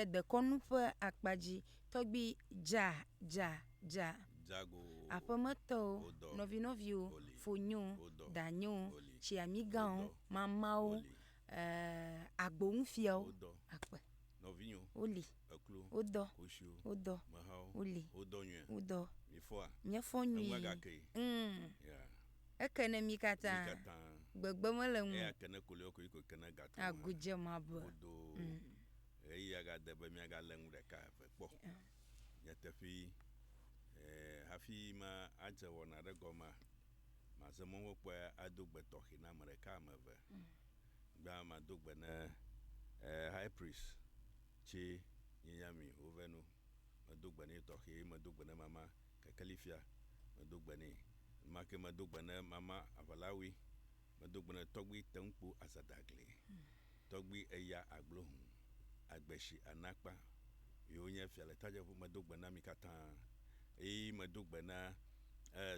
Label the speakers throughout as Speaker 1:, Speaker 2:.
Speaker 1: ɖe dekɔnu ƒe akpadzi. Tɔgbi dza.
Speaker 2: Dzago.
Speaker 1: Aƒemetɔwo, nɔviwo, fonyo, danyo, tsiamigãwo, mamawo, agboŋufiawo, akpe.
Speaker 2: Novinho.
Speaker 1: Oli.
Speaker 2: Eklo.
Speaker 1: Wodɔ.
Speaker 2: Oshio.
Speaker 1: Wodɔ.
Speaker 2: Mahao.
Speaker 1: Oli.
Speaker 2: Wodɔ.
Speaker 1: Wodɔ.
Speaker 2: Mifoa.
Speaker 1: Miefɔ nyui.
Speaker 2: Mwagake.
Speaker 1: Ekene mi katã. Gbegbeme le ŋu.
Speaker 2: Eya kene kolio ko iko kene gato.
Speaker 1: Agudze mabe.
Speaker 2: Odo. Eya ga de be miaga le ŋu ɖeka ve kpɔ. Nyateƒi hafi ma adze wɔna ɖe gɔma. Mazemɔwo kpɔe ado gbe tɔxi na ame ɖeka ame eve. Gba ma do gbe ne high priest tsi nyami oveno. Ma do gbe ne tɔxi, ma do gbe ne mama kekelifia, ma do gbe ne make ma do gbe ne mama avalawi, ma do gbe ne tɔgbi teŋkpo azadagle. Tɔgbi eya aglohu, agbeshi anakpa. Yo nye fia le tadzeƒu ma do gbe na mi katã. Ma do gbe na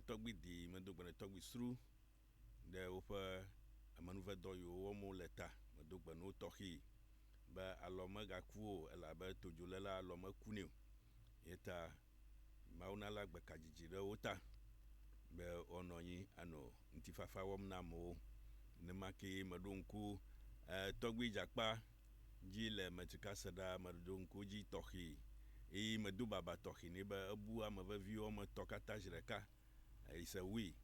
Speaker 2: tɔgbi di, ma do gbe na tɔgbi sru ɖe woƒe amenuvedɔ yiwo wɔm wo le ta. Ma do gbe na wo tɔxi be alɔ megaku o elabe todzolele alɔ meku ne o. Yeta Mawu na la gbe kadzidzi ɖe wo ta be wonɔ anyi anɔ ŋutifafa wɔm na amewo. Nemake meɖo ŋku tɔgbi dzakpa dzi le metuka seɖa meɖo ŋku dzi tɔxi. Medo baba tɔxi ne be ebu ame veviwo me tɔ katã zi ɖeka. Isewui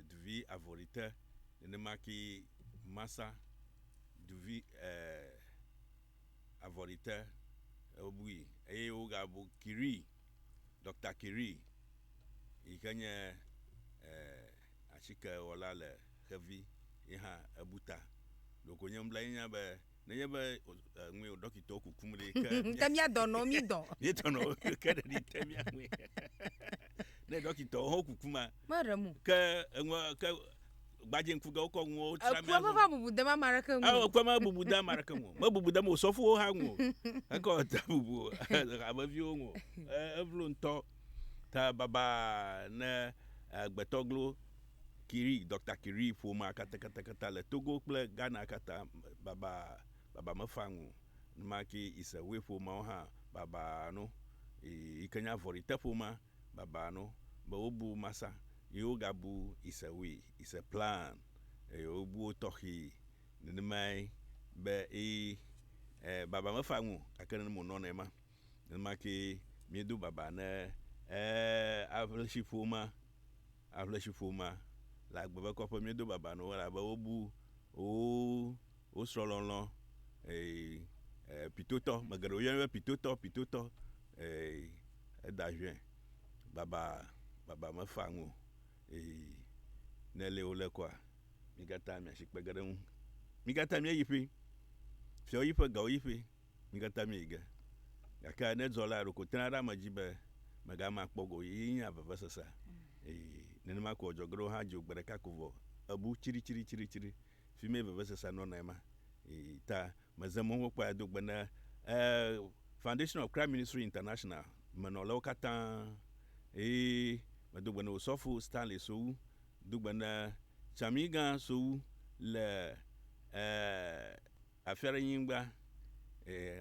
Speaker 2: duvi avorite nenemake masa duvi avorite obui eye wogabu Kiri Dr. Kiri yike nye asike wɔla le xevi yeha ebuta loko nye mbla nya be nenye be ŋue dɔkitɔ kukum ɖe
Speaker 1: ke mia dɔnɔ mi dɔ
Speaker 2: ye dɔnɔ ke ɖe te mia ŋue ne dɔkitɔ ho kukuma
Speaker 1: maremu
Speaker 2: ke ke gbadze ŋku ga wokɔ ŋuwo tra
Speaker 1: mia ku va bubu de ma mareke ŋu
Speaker 2: awo ku ma bubu de mareke ŋu me bubu de mo sɔfo ha ŋu ekɔ ta bubu abeviwo ŋu evlo ŋtɔ ta baba ne gbetɔglo Kiri Dr. Kiri ƒoma kata le Togo kple Ghana kata baba mefa ŋu make isewe ƒomawo ha baba no ikenya vorite ƒoma baba no be wobu masa yo gabu isewe is a plan yo bu tɔxi nenemai be baba mefa ŋu akene mo nɔ ne ma nemake miedo baba ne avleshi ƒoma la gbebe kɔƒe miedo baba no la be wobu o srɔlɔlɔ pitotɔ megeɖo yɔ pitotɔ eda juin baba mefa ŋu ne le wo le kɔa mi katã mi asikpe ge ɖe ŋu mi katã mi yiƒe fiawo yiƒe gawo yiƒe mi katã mi ge gake ne dzɔ la ɖoko tena ɖe ame dzi be megama kpɔ go yi nye vevesese nenema ko ɔdzɔgeɖewo hã dzo gbe ɖeka ko vɔ ebu tsiri fi me vevesese nɔna ma ta meze mɔ kpɔ do gbe na Foundation of Christ Ministry International menɔlawo katã medo gbe na osɔfo Stanley Sowu do gbe na Tsamigã Sowu le afia ɖe nyingba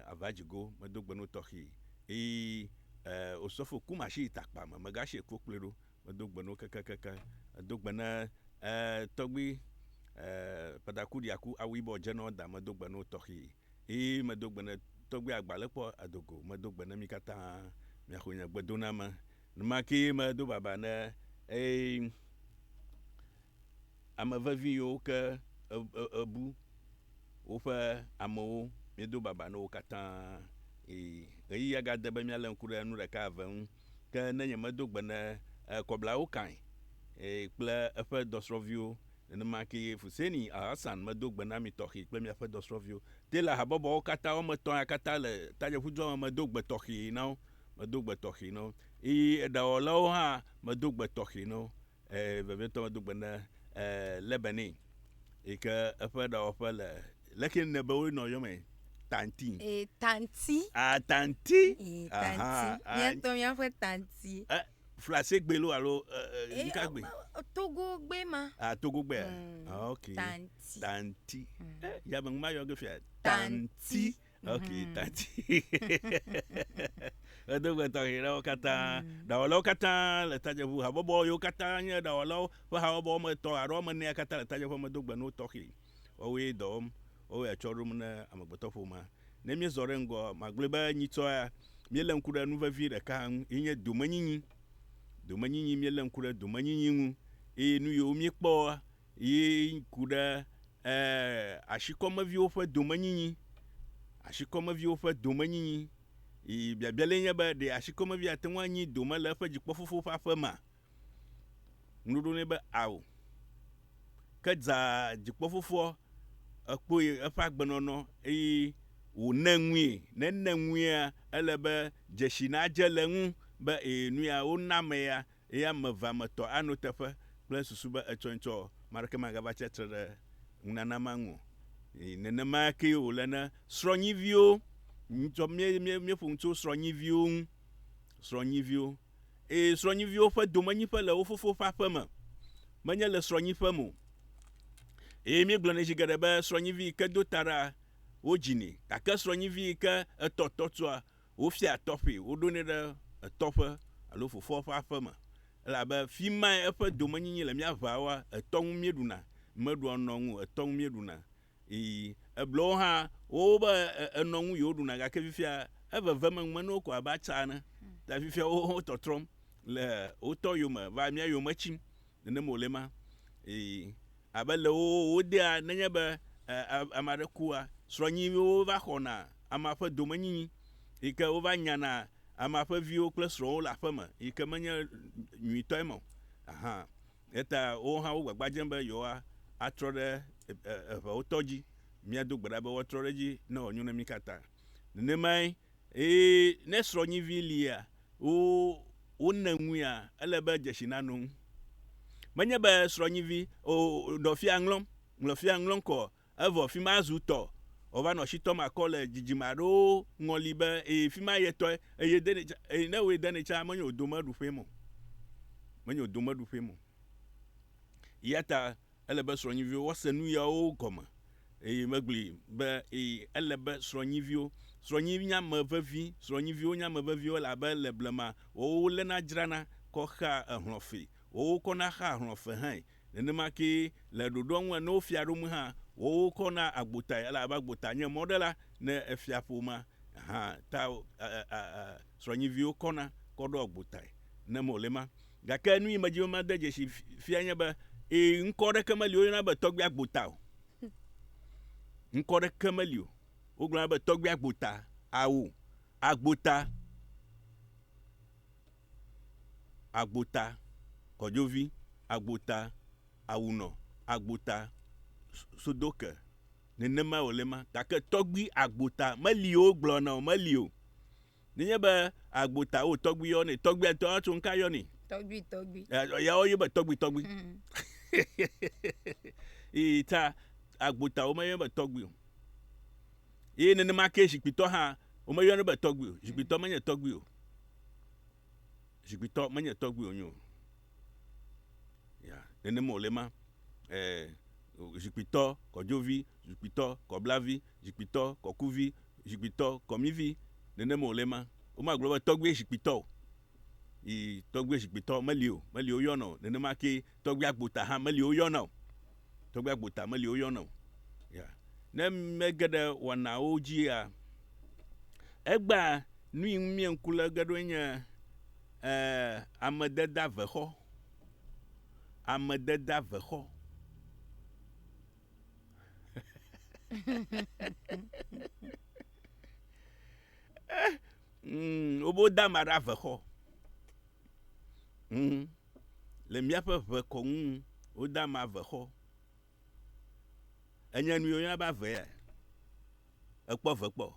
Speaker 2: avadzigo medo gbe na tɔxi osɔfo Kumashi takpa me megasi ko kple ɖo medo gbe na keke do gbe na tɔgbi padakudiaku awibɔ dzenɔ da medo gbe na tɔxi medo gbe na tɔgbi agbalẽkpɔ adogo medo gbe na mi katã miaxɔ nye gbedoname nemake medo baba ne ame vevi yiwo ke ebu woƒe amewo miedo baba ne wo katã ɣeyiɣi agade be miale ŋku ɖe nu ɖeka eve ŋu ke ne nye medo gbe ne kɔblawo kae kple eƒe dɔsrɔ̃viwo nenemake Fuseni Alhassan medo gbe na mi tɔxi kple miaƒe dɔsrɔ̃viwo tela habɔbɔwo katã wɔme etɔ̃ ya katã le tadzeƒudzɔ medo gbe tɔxi na wo eɖawɔlawo hã medo gbe tɔxi na wo vevietɔ medo gbe na Lebeni yike eƒe ɖawɔƒe le leke ne be wo nɔ yɔme tanti
Speaker 1: mietɔ miaƒe tanti
Speaker 2: Flase gbe lo alo yika gbe
Speaker 1: Togo gbe ma
Speaker 2: Togo gbe ok tanti ya be ma yɔ ge fia tanti Okay, tati. Edo gbeto hira kata dawolo kata le tadze ʋu habobo yo kata nye dawolo ƒe habobo me tɔ alo me ne kata le tadze ƒe me do gbe no tɔxi wowoe dɔ wɔm wowoe atsɔ ɖom ne amegbetɔ ƒomea ne miezɔ ɖe ŋgɔ magblɔe be nyitsɔ ya míele ŋku ɖe nu vevi ɖeka ŋu yi nye domenyinyi míele ŋku ɖe domenyinyi ŋu eye nu yiwo míekpɔ yi ku ɖe ashikɔmeviwo ƒe domenyinyi biabiale nye be ɖe ashikɔmevi ate ŋu anyi dome le eƒe dzikpɔƒoƒo ƒe aƒemea ŋuɖoɖo nɛ be awo ke dza dzikpɔƒoƒoa ekpoe eƒe agbenɔnɔ eye wòne ŋui ne ne ŋuia ele be dzesi nadze le ŋu be nu ya wona ame ya eye ame eve ame etɔ̃ ano teƒe kple susu be etsɔnyitsɔ maɖeke magava tsiatre ɖe ŋunana ma ŋu nenema ke wòle ne srɔ̃nyiviwo ŋutsɔ míeƒo ŋu tso srɔ̃nyiviwo eye srɔ̃nyiviwo ƒe domenyiƒe le wo fofo ƒe aƒe me menye le srɔ̃nyiƒe me o eye míegblɔ ne zi geɖe be srɔ̃nyivi yi ke do ta ɖa wo dzini gake srɔ̃nyivi yi ke etɔ tɔtua wofia tɔƒe woɖo nɛ ɖe etɔƒe alo fofoa ƒe aƒe me elabe fi mae eƒe domenyinyi le míaʋawoa etɔ ŋu míeɖuna meɖua nɔ ŋu etɔ ŋu míeɖuna eblewo hã wo be enɔ ŋu yiwo ɖuna gake fifia eveve me ne wo ko abe atsa ene ta fifia wo tɔtrɔm le wotɔ yome va mía yome tsim nenem wòle ma abe le wo dea nenye be ame aɖe kua srɔ̃nyiwo va xɔna amea ƒe domenyinyi yi ke wova nyana amea ƒe viwo kple srɔ̃wo le aƒe me yi ke menye nyuitɔe ma o eta wo hã wo gbagba dzem be yewoa atrɔ ɖe eʋewo tɔ dzi míado gbe ɖa be woatrɔ ɖe dzi ne wòanyo na mí katã nenemae ne srɔ̃nyivi lia wone ŋuia ele be dzesi nano ŋu menye be srɔ̃nyivi ɖɔfia ŋlɔm kɔ evɔ fi ma zu tɔ wòva nɔ shitɔm akɔ le dzidzime aɖewo ŋɔli be fi ma yetɔe eye ne woe de ne tsa menye wò domeɖuƒe mo ya ta ele be srɔ̃nyiviwo woase nu yawo gɔme eye megblĩ be ele be srɔ̃nyiviwo nye amevevi srɔ̃nyiviwo nye ameveviwo elabe le blema wowo lena dzrana kɔ xa ehlɔ̃fe wowo kɔna xa ehlɔ̃fe hã nenema ke le ɖoɖoa ŋu ne wofia ɖom hã wowo kɔna agbotae elabe agbota nye mɔɖela ne efiaƒomea ta srɔ̃nyiviwo kɔna kɔ ɖo agbotae ne mole ma gake nu yi me dzi be made dzesi fia nye be ŋkɔ ɖeke meli woyɔna be tɔgbi agbota o ŋkɔ ɖeke meli o wogblɔna be tɔgbi agbota awo agbota kɔdzovi agbota awunɔ agbota sodoke nenema wòle ma gake tɔgbi agbota meli o gblɔna o meli o nenye be agbota wo tɔgbi yɔnɛ tɔgbia tɔ tso ŋka yɔnɛ
Speaker 1: tɔgbi
Speaker 2: yawo yɔ be tɔgbi ta agbota wo meyɔ be tɔgbi o eye nenema ke zikpitɔ hã wo meyɔnɛ be tɔgbi o zikpitɔ menye tɔgbi o nyo nenema wòle ma zikpitɔ kɔdzovi zikpitɔ kɔblavi zikpitɔ kɔkuvi zikpitɔ kɔmivi nenema wòle ma womagblɔ be tɔgbi zikpitɔ o tɔgbi zikpitɔ meli o yɔna o nenema ke tɔgbi agbota hã meli o yɔna o ne mege ɖe wɔnawo dzia egba nu yi ŋu mie ŋku le ge ɖoe nye amedede avexɔ wobo da ama ɖe avexɔ le míaƒe ʋekɔ ŋu woda ama avexɔ enye nu yɔna be ave ya ekpɔ ve kpɔ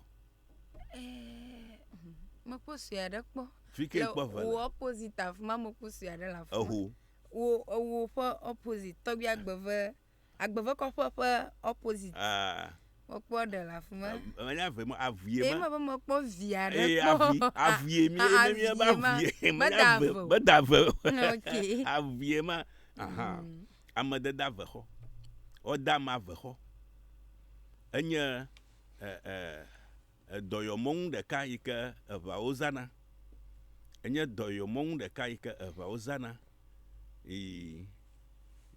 Speaker 1: mekpɔ sui aɖe kpɔ
Speaker 2: fike kpɔ ve
Speaker 1: wo opposite afima mekpɔ sui aɖe le afima
Speaker 2: eho
Speaker 1: wo ƒe opposite tɔgbi agbevekɔƒe ƒe opposite mekpɔ ɖe le afima
Speaker 2: menye ave ma avie ma
Speaker 1: me mekpɔ vi aɖe kpɔ
Speaker 2: avie mi beda ave avie ma amedede avexɔ woda ama avexɔ enye dɔyɔmɔnu ɖeka yi ke eʋawo zãna. Enye dɔyɔmɔnu ɖeka yi ke eʋawo zãna.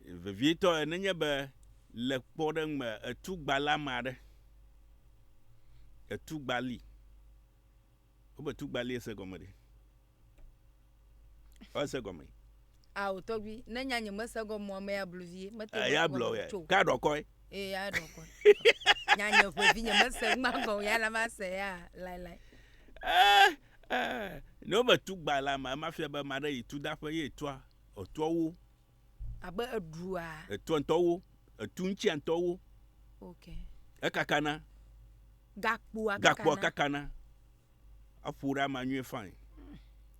Speaker 2: Vevietɔ nenye be le kpɔɖeŋu me etugba la ma ɖe. Etugba li. Wobe tugba li ese gɔme ɖe. Ese gɔme.
Speaker 1: Awo tɔgbi ne nya nye mese gɔme me ya bluvi mete.
Speaker 2: Ya blɔ ya. Ka ɖɔkɔe.
Speaker 1: Ya ɖɔkɔe. Nya nye ʋevi nye mese ŋgɔ ya la ma se ya lai.
Speaker 2: Ne wobe tugba la ma mafia be ma ɖe yi tudaƒe ye etua wo.
Speaker 1: Abe edua.
Speaker 2: Etua ntɔwo, etu ŋtsia ntɔwo.
Speaker 1: Okay.
Speaker 2: Ekakana. Gakpoa kakana. Aƒo ɖe ama nyuie fine.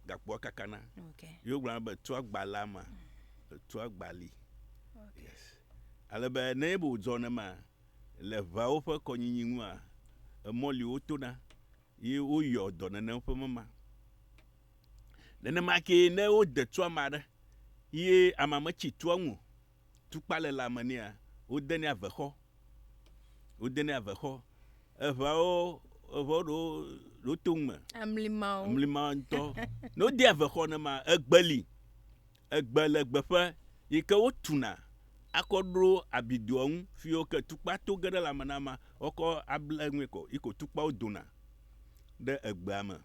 Speaker 2: Gakpoa kakana.
Speaker 1: Okay.
Speaker 2: Yo gblɔna be etua gba la ma. Etua gba li. Okay. Yes. Ale be ne be wodzɔ ne ma le ʋawo ƒe kɔnyinyi ŋua emɔli wo tona ye woyɔ dɔ nenem ƒe mema. Nenema ke ne wo de tua ma ɖe ye ama me tsi tua ŋu. Tukpa le lame nea wo de ne avexɔ. Eʋawo ɖo to ŋu me. Amlimawo ŋutɔ. Ne wo de avexɔ ne ma egbe li. Egbe le gbeƒe yi ke wo tuna akɔ ɖo abidoa ŋu fiwo ke tukpa to ge ɖe lame na ma wokɔ able ŋue kɔ iko tukpawo dona ɖe egbea me.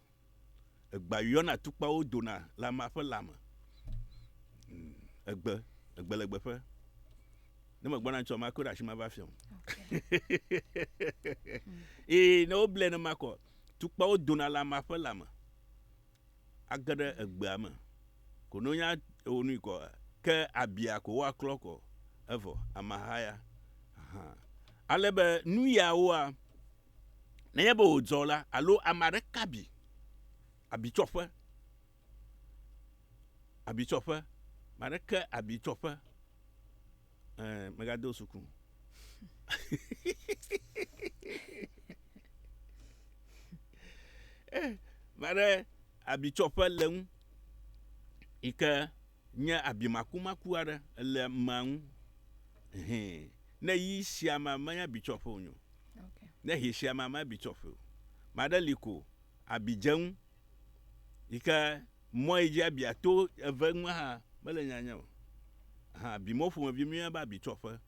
Speaker 2: Egba yɔna tukpawo dona lama ƒe lame. Egbe le gbeƒe. Ne me gbɔna ŋtsɔ ma ko ɖe asi ma va fiam. Ne wo ble ne ma kɔ tukpawo dona lama ƒe lame. Age ɖe egbea me. Ko no nya wonu kɔ ke abia ko woaklɔ kɔ evɔ amahaya. Ale be nu yawoa nenye be wodzɔ la alo ame aɖe kabi abitsɔƒe. Ma ɖe ke abitsɔƒe. Megado suku. Ma ɖe abitsɔƒe le ŋu yi ke nye abimakumaku aɖe le ma ŋu. Ne yi sia ma menye abitsɔƒe o nyo. Ne he sia ma menye abitsɔƒe o. Ma ɖe li ko abidzeŋu yi ke mɔ yi dzi abia to eve ŋu hã mele nyanya o. Abimɔ ƒomevi mi be abitsɔƒe.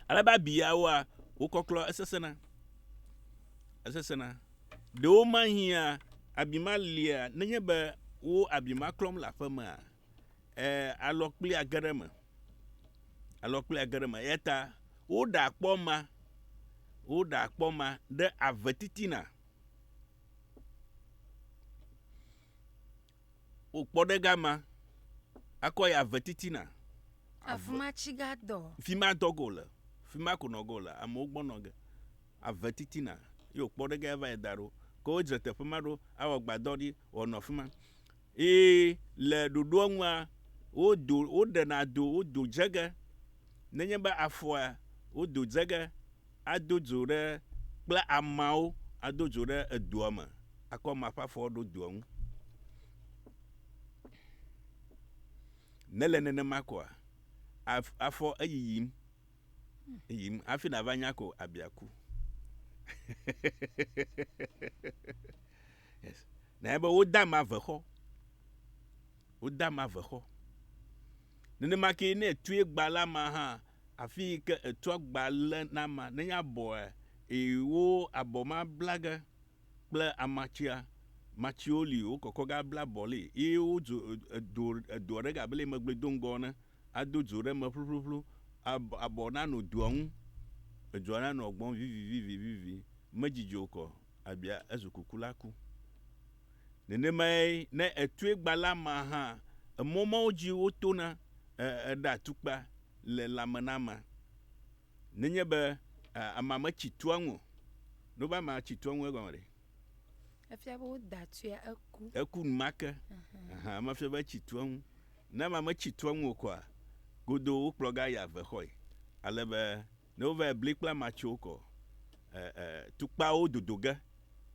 Speaker 2: Ale be abiyawoa wo kɔklɔ esesena. Ɖewo ma hia abima lia nenye be wo abima klɔm le aƒe mea alɔkpli age ɖe me. Yeta woɖa akpɔ ma ɖe ave titina. Wokpɔ ɖe gama akɔ yi ave titina.
Speaker 1: Afuma tsiga dɔ.
Speaker 2: Fima dɔ go le. Fima ko nɔ go le. Amewo gbɔ nɔ ge. Ave titina. Yo kpɔ ɖe ga eva yi da ɖo. Ko wo dzre teƒe ma ɖo awɔ gbadɔ ɖi wɔnɔ fima. Le ɖoɖoa ŋua woɖena do wodo dzege. Nenye be afɔa wodo dzege ado dzo ɖe kple amawo ado dzo ɖe edoa me. Akɔ ma ƒe afɔ ɖo doa ŋu. Ne le nenema kɔa afɔ eyiyim hafi nava nya ko abiaku. Yes. Na ebe woda ma avexɔ. Nenema ke ne etue gba la ma hã afi ke etua gba le na ma nenye abɔa wo abɔ ma blage kple amatsia. Matsiwo li wo kɔkɔ ga bla abɔ li. Ye wo edo ɖe ga bele megble do ŋgɔ ne ado dzo ɖe me ƒuƒuƒu abɔ nanɔ doa ŋu. Edzoa nanɔ gbɔn vivi. Medzidzo kɔ abia ezu kuku la ku. Nenemae ne etue gba la ma hã emɔmawo dzi wo tona eɖa tukpa le lame na ma. Nenye be ama me tsi tua ŋu. No ba ma tsi tua ŋu egɔme ɖe.
Speaker 1: Efia be wo da tuya eku.
Speaker 2: Eku numake. Ma fia be tsi tua ŋu. Ne ma me tsi tua ŋu kɔa godo wo kplɔ ga yi avexɔe. Ale be ne wo va bli kple amatsiwo kɔ tukpawo dodo ge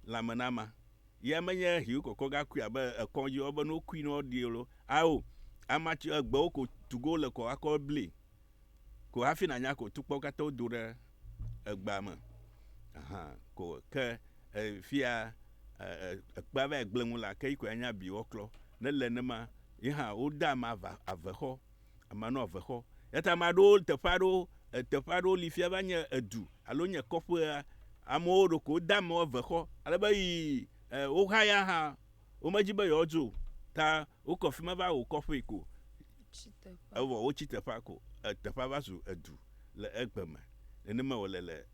Speaker 2: lame na ma. Ya menye hiwo kɔkɔ ga kui abe ekɔdzi wo be no kui no ɖi lo. Awo amatsi egbewo ko tugo le kɔ akɔ bli. Ko hafi nanya ko tukpawo katã do ɖe egbame ko ke fia ekpa va gblenu la ke ko anya bi oklo ne le ne ma ha o da ma avexo amano avexo eta ma do teƒe li fia va nye edu alo nye kɔƒe amewo ɖo ko da ma avexo ale be yi wo haya ha wo medzi be yewodzo ta wo kɔ fi ma va wo kɔƒe ko ewo wo tsi teƒe ko teƒe va zu edu le egbe me nenema wole le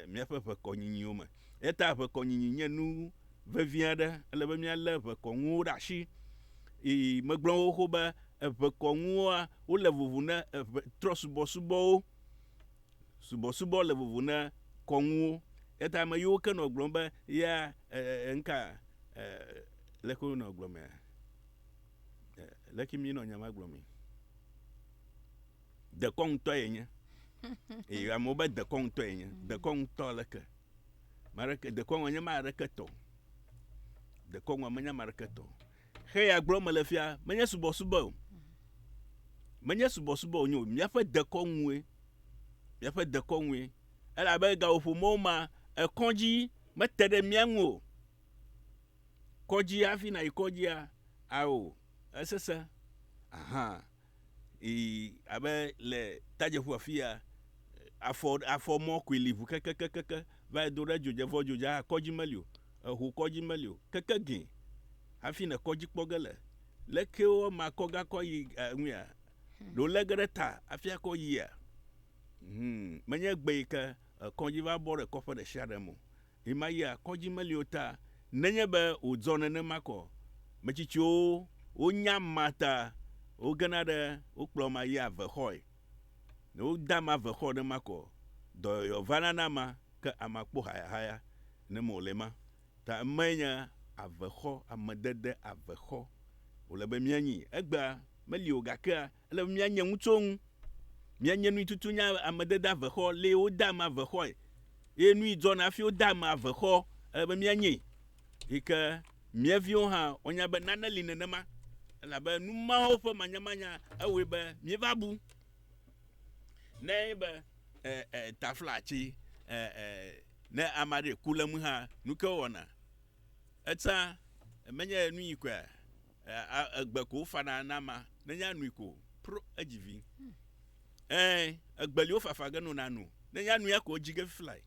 Speaker 2: míaƒe ʋekɔnyinyiwo me eta ʋekɔnyinyi nye nu vevi aɖe ele be míalé ʋekɔnuwo ɖe asi megblɔ wo be ʋekɔnuwoa wole vovo ne trɔsubɔsubɔwo subɔsubɔ le vovo ne kɔnuwo eta ame yiwo ke nɔ gblɔm be ya nka leke wo nɔ gblɔm leke mi nɔ nyama gblɔm dekɔŋutɔ ye nye amewo be dekɔŋutɔ ye nye dekɔŋutɔ leke mareke dekɔŋua nye ma ɖeke tɔ dekɔŋua menye ma ɖeke tɔ he ya gblɔ me le fia menye subɔsubɔ o menye subɔsubɔ o nyo míaƒe dekɔŋue elabe gawoƒomewo ma ekɔdzi mete ɖe mía ŋu o kɔdzi hafi na yi kɔdzia awo esese abe le tadzeƒu afia afɔmɔ koe li ʋu kekekeke va do ɖe dzodzevɔ dzodza kɔdzi meli o eʋu kɔdzi meli o keke gɛ hafi ne kɔdzi kpɔ ge le lekewo ma kɔga kɔ yi ŋuia ɖo lege ɖe ta hafi akɔ yia menye gbe yi ke kɔdzi va bɔ ɖe kɔƒe ɖe sia ɖe mo ema yia kɔdzi meli o ta nenye be wòdzɔ nenema kɔ metsitsiwo wonya ma ta wogena ɖe wokplɔ ma yi avexɔe ne woda ma avexɔ ɖe ma kɔ dɔyɔ va nana ma ke ama kpɔ hayahaya ne mo le ma ta eme nye avexɔ amedede avexɔ wòle be míanyi egbea meli o gakea ele be míanye ŋutsoŋu míanye nuitutu nya amedede avexɔ le woda ma avexɔe ye nui dzɔna hafi woda ma avexɔ ele be míanye yi ke mía viwo hã wonya be nane li nenema elabe numawo ƒe manyamanya ewoe be míeva bu ne be taflatsi ne ame aɖe ku le mu hã nu ke wɔna etsa menye nu yi koa egbe ko fana na ma nenye nui ko pro edzivi egbeli wo fafa ge no na nu nenye nu ya ko dzige fly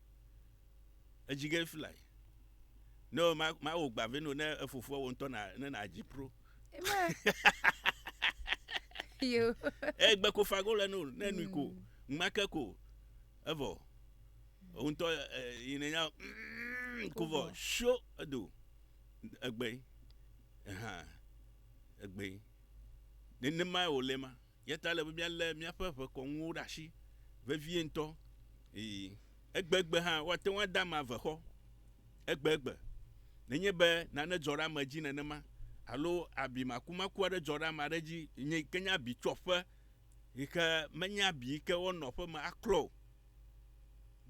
Speaker 2: no ma wo gbave no ne efofo wo ntɔ na dzi pro
Speaker 1: yo
Speaker 2: egbe ko fa go le no ne nui ko make ko evo ntɔ yinenya kovo sho edo egbe egbe nenema wo le ma yeta le be le míaƒe ʋekɔnuwo ɖe asi vevie ŋutɔ egbegbe hã woate ŋu ada ma avexɔ egbegbe nenye be nane dzɔ ɖe ame dzi nenema alo abimakumaku aɖe dzɔ ɖe ame aɖe dzi nye ke nye abitsɔƒe yi ke menye abi yi ke wɔnɔ ƒe me aklɔ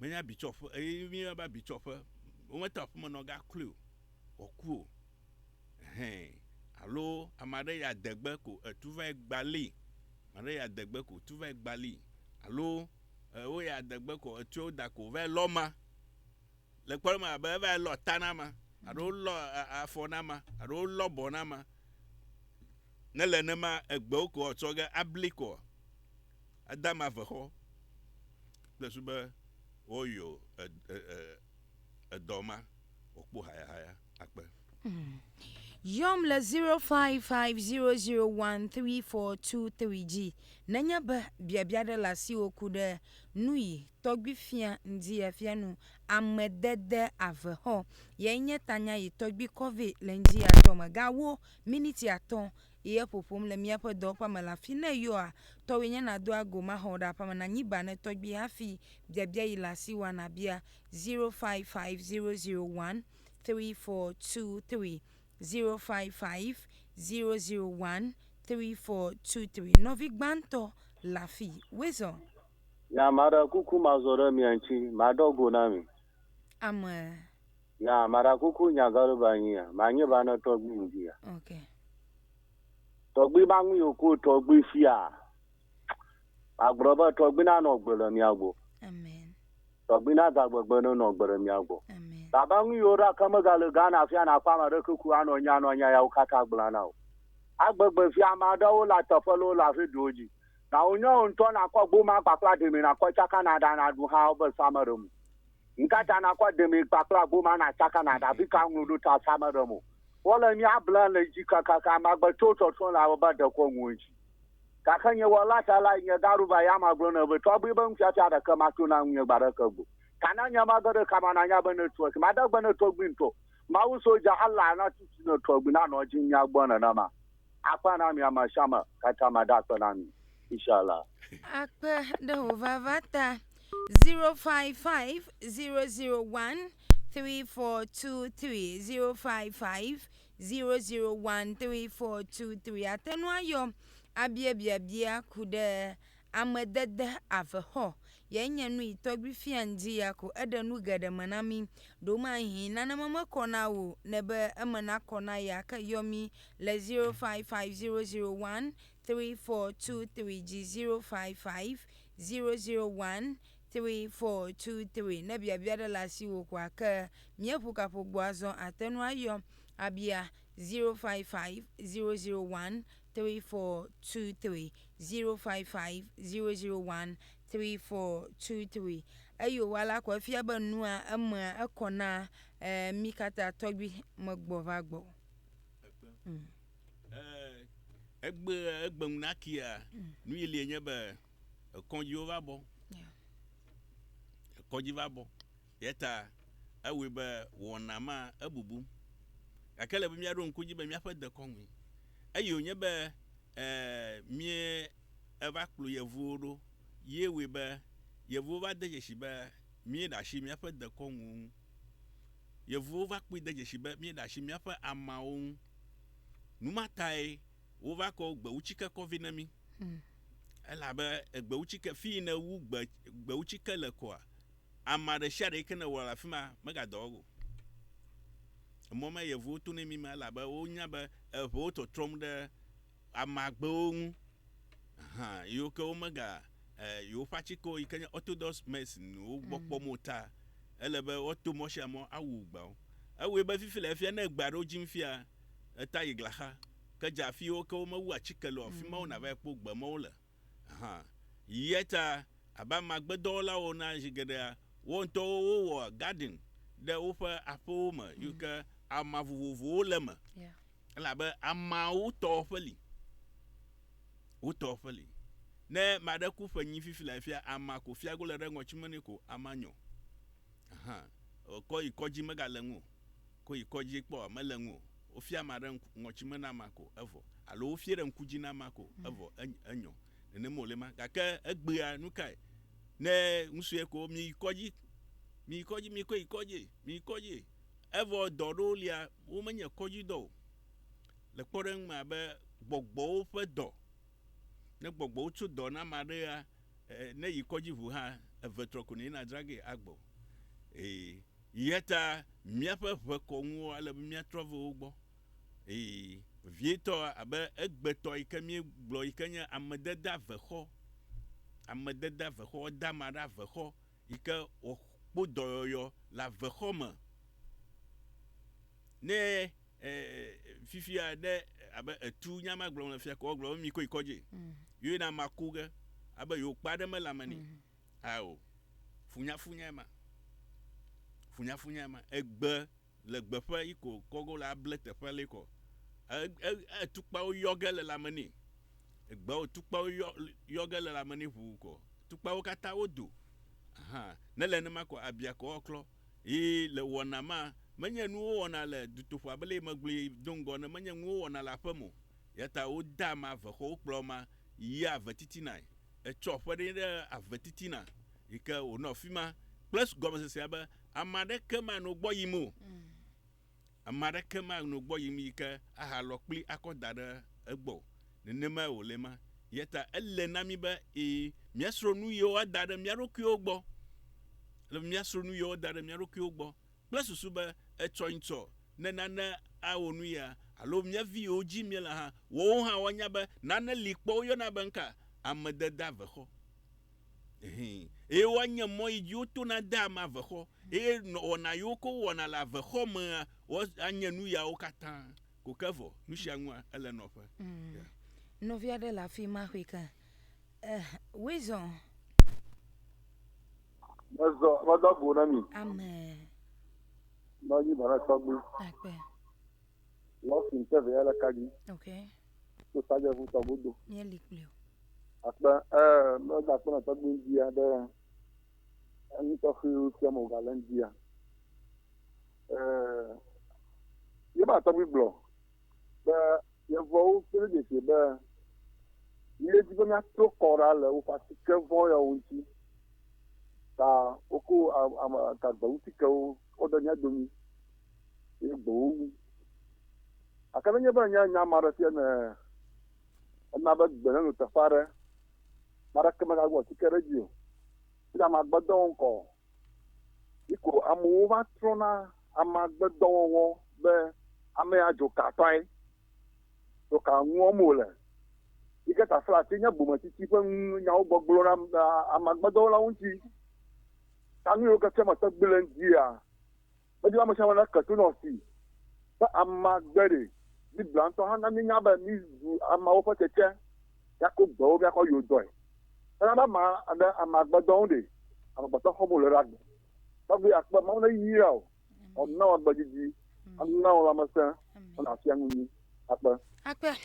Speaker 2: menye abitsɔƒe eye mi be abitsɔƒe womete aƒe me nɔ ga kloe o wòku o alo ame aɖe ya degbe ko etu va gbali ame aɖe ya degbe ko tu va gbali alo wo ya degbe ko etu da ko va lɔ ma le kpɔm abe eva lɔ ta na ma alo lɔ afɔ na ma alo lɔ bɔ na ma ne le nema egbewo ko ɔtsɔ ge abli ko ada ma avexɔ kple su be woyɔ edɔ ma wòkpɔ hayahaya akpe.
Speaker 1: Yom le 0550013423G. Nenye be biabia de la si oku de nui togbi fia ndi afianu amedede aveho. Ye nye tanya yi togbi COVID le ndi atome gawo miniti aton ye popom le miapo do pa la fine yo a to we na do ago ma hoda pa na nyiba ne togbi hafi biabia yi la si wana bia 0550013423 0550013423 Novi Gbanto Lafi Wezo
Speaker 3: ya mara kuku mazoro mianchi madogo nami ya mara kuku nyagaru banyia manye bana togbi ndia
Speaker 1: okay
Speaker 3: togbi bangu yoku togbi fia agroba togbi na no gbelo mi agbo
Speaker 1: amen
Speaker 3: Tobina da gbogbo no gbere mi agbo.
Speaker 1: Amen.
Speaker 3: Tabangu yora kama gale gana afia na kwa ma rekuku ano nya ya ukata gblana o. Agbegbe fia ma do la tofolo la fi doji. Na onyo nto na kwa gboma papla de mi na kwa chaka na da na du ha obe samarum. Nkata na kwa de mi papla gboma na chaka na da bi ka nuru ta samarum. Wala mi abla le jika kaka ma gbe toto ton la oba de ko ngunji. Kaka nye wala ta la nye daruba ya ma gbona be to bi ban fia ta da kama tuna nye baraka gbo. Kana nya ma gode kama na nya bane to ma da bane to gbinto. Ma uso ja Allah na tutu no to gbina no jin nya gbona na ma. Apa na mi amashama kata ma da na mi. Inshallah.
Speaker 1: Akpa the Vavata 055 001 3423 055 001 3423 Atenuayo abia kude amadede aveho yenye nu itogbi fianji yako edenu gede manami doma hi nana mama kona wo nebe emana kona ya ka yomi le 055001 3423 G055 001 3423 na bia de la si wo kwa ka miepu kapo boazo atenuayo abia 055 001 3423 055 001 3423 ayo wala kwa fia banua ama akona mikata togbi magbovagbo
Speaker 2: egbe nakia nu ile nye be konji va bo konji va bo yeta awe be wona ma abubu akele be miado nkuji be miafa de konwi ayo nye be mie eva klu yevudo yewe be yevu va de jeshi be mie da shi miafa de konwu yevu va kpu de jeshi be mie da shi miafa amawo numatai wo va ko gbe uchike ko vinami ela be gbe uchike fi na wu gbe uchike le ko amade shade ke na wala fima mega dogo mo ma yevu to ne mi ma la be wo nya be vo to trom de amagbe ohun yo ke o mega yo pachiko ikenya orthodox medicine wo gbokpo mota ele be oto mo sha mo awu gba awe be fifi le fia na gba ro jimfia eta iglaha ka jafi o ko ma wa chikelo fi ma na ba po gba mo le yeta aba magbedo la ona jigede won to wo garden de wo fa apo ma you ka amavuvu le ma la ba ama wo to feli ne mada ku fanyi fifi la fia ama ko fia go le rengo chimani ko amanyo ko ikoji magalengu ko ikoji po malengu ofia mare ngochimena mako evo alo ofia nkuji na mako evo enyo ne molema kaka egbea nukai ne nsuye ko mi ikoji evo dodolia wo menye koji do le poren ma be gbogbo fe do ne gbogbo tu do na mare ya ne ikoji vu ha evetrokuni na drage agbo yeta miafa veko nwo ale mia travel ogbo vieto abe egbeto ikemi glo ikenya amededa veho damara veho ike okpodoyo la veho ma ne fifia de abe etu nyama glo na fia ko glo mi ko ikoje yo na makuge abe yo kpade me lamani awo funya ma egbe le gbefa iko kogo la blete fele ko tukpa o yogele la mani egbe o tukpa o yogele la mani hu ko tukpa o kata odo ne le ne mako abia ko oklo le wona ma menye nu wona le dutofu abele magble dongo ne menye nu wona la famo yata o dama ve ko kplo ma ya vetitina e chofa de avetitina ike o no fima plus gomo se aba amade kema no gboyimo amade kema no gboyimi ike aha lokpli akodare egbo nenema olema yeta ele nami ba miasro nu yo adare miaroki ogbo le miasro nu yo adare miaroki ogbo plus suba echointo nenana awonu ya alo miavi oji miela ha wo ha wonya ba nana likpo yo na banka amede daveho e wanye mo idioto na da ma veho e ona yoko wona la veho me o anye nu ya o kata ko kevo nu shanwa ele no fa
Speaker 1: Novia de la fi ma hweka wizon
Speaker 3: Mazo bu na mi.
Speaker 1: amen
Speaker 3: Na yi bara tagbu.
Speaker 1: akpe
Speaker 3: Lo sin te ve ala kaji.
Speaker 1: okay
Speaker 3: To saje fu tagbu.
Speaker 1: nye likleo
Speaker 3: Akpa no da kuna tagbu dia de. Ani to fi ti mo galen dia. Ye ba tagbu blo. Ba ye vo se de se ba. Ile ti ba to kora le o fa ti ke vo ya unti. Ta oku ka ba uti ke o do nya domi. E bo. Akaba nya ba nya mara ti na ba gbere no ta fare. Mara ke ma go ti ke radio. Ida ma gbadon ko. Iko amu va trona ama gbadon wo be ame ajo ka tai. To ka nwo mo le. Ike ta fla ti nya bu ma ti pe nya o gbogbo na ama gbadon la unti. Tanu yo ka chama ta bilen dia. Ba di ma sha na ka tu no si. Ba ama gbere. Ni blanto hana ni nya ba ni ama o fa tete. Ya ko gbo ya ko yo doy. Ba ma ada ama gbadon de. Ama gbadon ho mo le ra. Ba bi akpa ma na yi ya o. O na wa gbadiji. Am na o la ma sa. Na fi anu ni. Akpa.
Speaker 1: akpe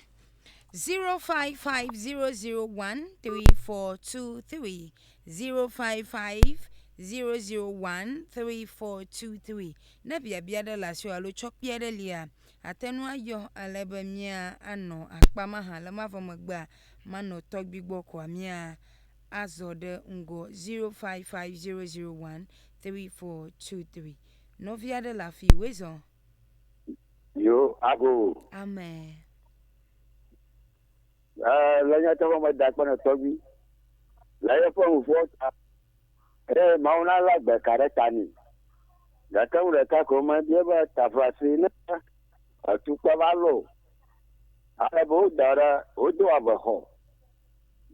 Speaker 1: 0550013423 0550013423 na bia de la sio alo chok bia de lia atenu ayo aleba mia ano akpa ma ha la ma fo magba mano tok bigbo kwa mia azode ngo 0550013423 no via de la fi wezo
Speaker 4: Yo, ago.
Speaker 1: amen
Speaker 4: Lanya tawa ma da kwana tobi. La ya fa ufo. Mauna la be karetani. Da ta ure ta ko ma dia ba tafasina. Atupa balo. Ala bo dara odo abaho.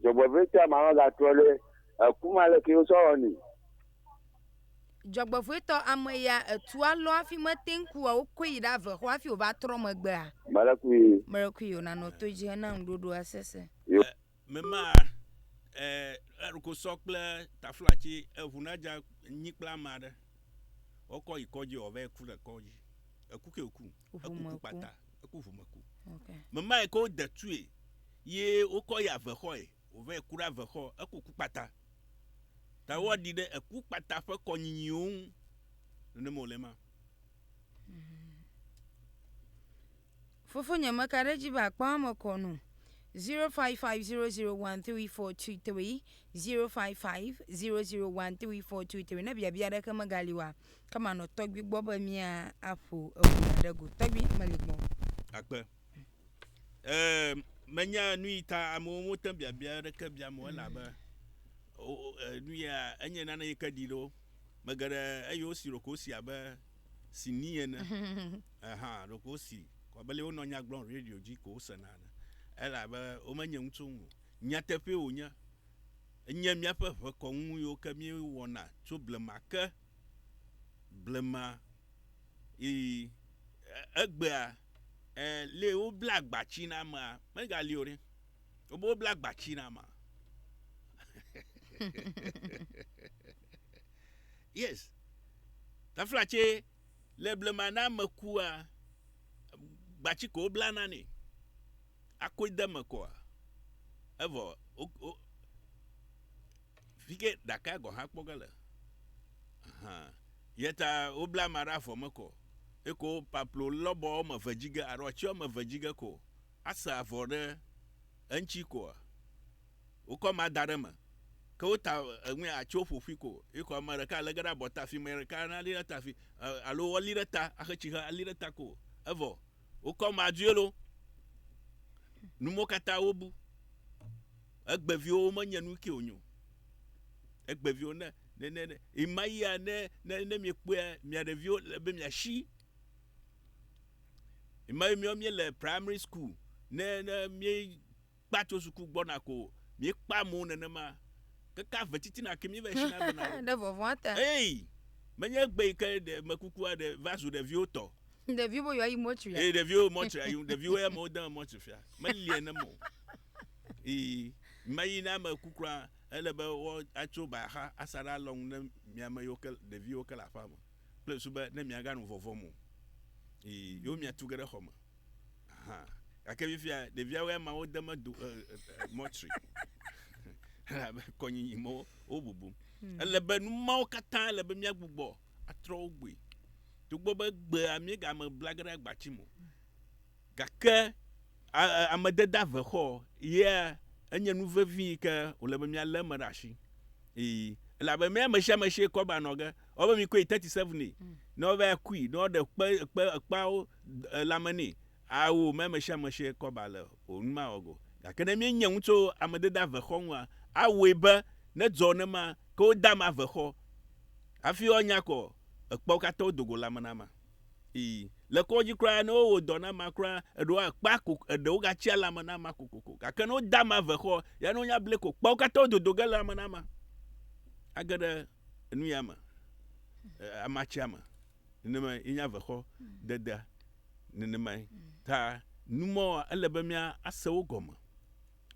Speaker 4: Jobo vita ma la tole. Kuma le ki so ni.
Speaker 1: Jogbofueto amaya etua lo afi matenku a okoyida ve ho afi oba tro magba marakuyo na no toji na ndodo asese
Speaker 2: mema ko sokle taflachi evunaja nyikla made oko ikoji ove ku de koji ekuke oku pata ekufumaku
Speaker 1: okay
Speaker 2: mema ko de tue ye oko ya ve ho ove kura ve ho ekuku pata ta wodi de eku pata fe konyiun ne molema
Speaker 1: fofo nyama kareji ba pa makono 0550013423 0550013423 na bia da kama galiwa kama no togbi gboba mia afu dago togbi maligbo
Speaker 2: akpe menya nuita amomo tambia bia da ka bia mo la ba nuya anya nana yekadilo magara ayo siro ko si aba siniye na aha ro ko si ko bele ono nya glon radio ji ko sanana ela ba o manya ntungu nya tepe onya nya mia pa ko nwu yo ka mi wona to blemaka blema agba le o black ba china ma mega liore o bo black ba china ma yes taflache leblemana makua bachi ko blana ni akoida makoa evo fike daka go hakpogala aha yeta obla mara fo mako eko paplo lobo ma vajiga arochi ma vajiga ko asa vore anchi ko uko ma darema ko ta nwe achofu fiko iko amerika legara bota fi amerika na lira ta fi alo walira ta akachi ha alira ta ko evo uko ma duelo numo kata obu egbevi o manya nu ki onyo egbevi o na ne imaya ne mi pe mi review be mi ashi imaya mi le primary school ne mi pato suku gbona ko mi pa mu ne ma kaka vetitina kemi ve shina bena
Speaker 1: de vovanta
Speaker 2: hey menye gbe ke de makukua de vasu de vioto
Speaker 1: de vivo yo imotri
Speaker 2: de vio motre de vio e mo dan motre fia melie na mo mai na makukua ele be wo acho ba ha asara long na miama yokel de vio kala fama plus be na miaga no vovomo yo mia tugere homa aha akabi fia de via we ma wo dan motre konyi mo obubu ele be nu ma okata ele be mia gbugbo atro ogbe tugbo be gbe ami ga me blagara gbachi mo gake amadeda ve ho ye enye nu vevi ke ole be mia le marashi la be me meshe ko ba no ge oba mi ko 37 no be kui no de pa lamani awo me meshe ko ba le onma ogo gake na mi nyen to amadeda ve ho nwa awebe ne dzone ma ko dama ve ho afi onya ko ekpo ka to dogo lamana ma le ko ji kra no o dona ma kra edo akpa ko edo ga chi lamana ma kokoko ka ke no dama ve ho ya no nya ble ko kpo ka to dogo lamana ma agada enu ya ma amachama nima inya ve ho deda nima ta numo elebe mia asewo goma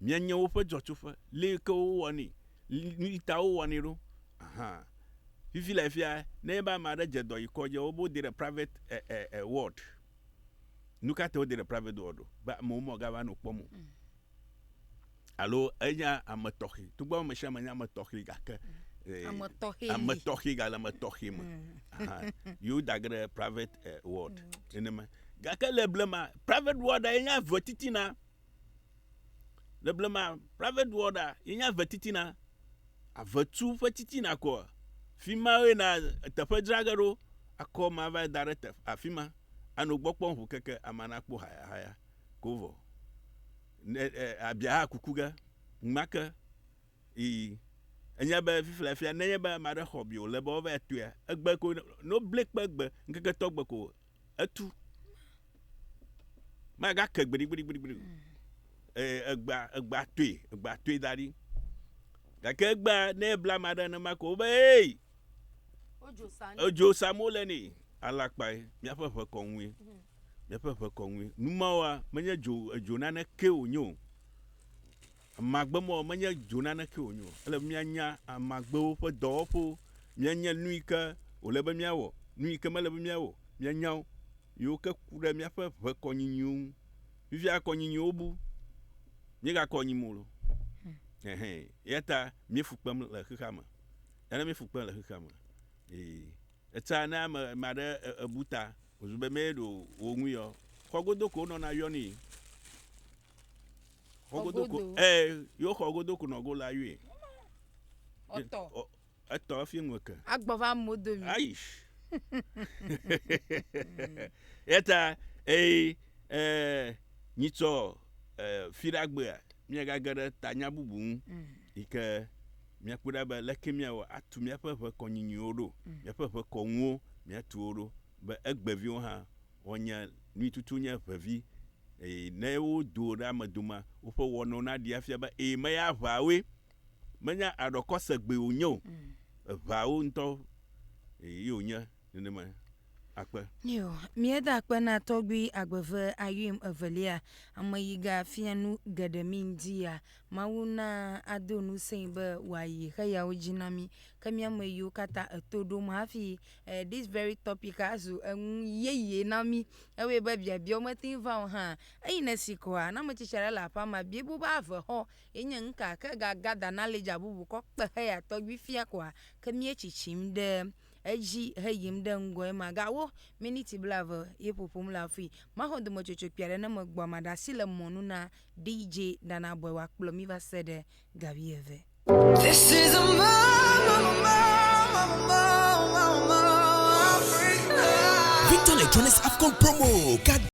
Speaker 2: mia nya wo fe jotufa le ko woni ni ta wo woni ro aha fifi la fia na ba ma da jedo ikoje obo de private ward nuka to de private ward ba mo ga ba no pomo alo enya amatohi tugba mo shama nya amatohi ga ke amatohi ga la amatohi mo you dagre private ward enema ga ke le blema private ward enya votitina le blema private ward enya votitina avatu votitina ko fima we na tefe dragaro akoma va director afima anu gbokpon hu keke amana kpo haya kovo abia kukuga maka enya ba fifla fia nenya ba ma de hobby o le ba va tua egbe ko no blek pegbe nkeke togbe ko etu ma ga ke gbiri egba tui dari ga ke egba ne bla ma de na mako be ojo samole ni alakpai mia fefe konwi numawa menye jo na ne ke onyo amagbemo menye jo na ne ke onyo ele mia nya amagbo fe dopo mia nya nuika ole be mia wo nuika mele be mia wo mia nya yo ke kure mia fefe konyinyu vivi akonyinyu obu mi ga konyimulo yeta mi fukpam le khama yana mi fukpam le khama eta na ma de buta ozube medo onwu yo kogodoko no na yo ni kogodoko yo kogodoko no go la yue oto fi nwoke
Speaker 1: agbova modo mi
Speaker 2: aish eta nito firagbe mi ga gere tanya bubu ike mia kuda ba leke mia wa atu mia pepe konyinyo oro mia pepe konwo mia tu oro ba egbevi ha onya ni tutu nya pevi na wo do da maduma wo fo wono na dia fia ba me ya vawe menya adokose gbe onyo vawo nto yonya ne ma akpa
Speaker 1: yo mieda akpa na togbi agbeve ayim evelia amayiga fianu gadamindia mauna adonu sembe wayi kaya ojinami kamia mayu kata etodo mafi this very topic azu yeye nami ewe ba bia omatin va ha ayina sikwa na machichara la pa ma biebu ba ave ho enya nka ka gada knowledge abubu ko pe ya togbi fia kwa kamia chichim de eji heyim de ngwe magawo minute blava yepopom la fi ma hondo mo chocho piare na mo gba madasi le monu na DJ Dana Boy wa kplo mi va sede gavieve.
Speaker 5: This is a Victor Electronics Afcon promo.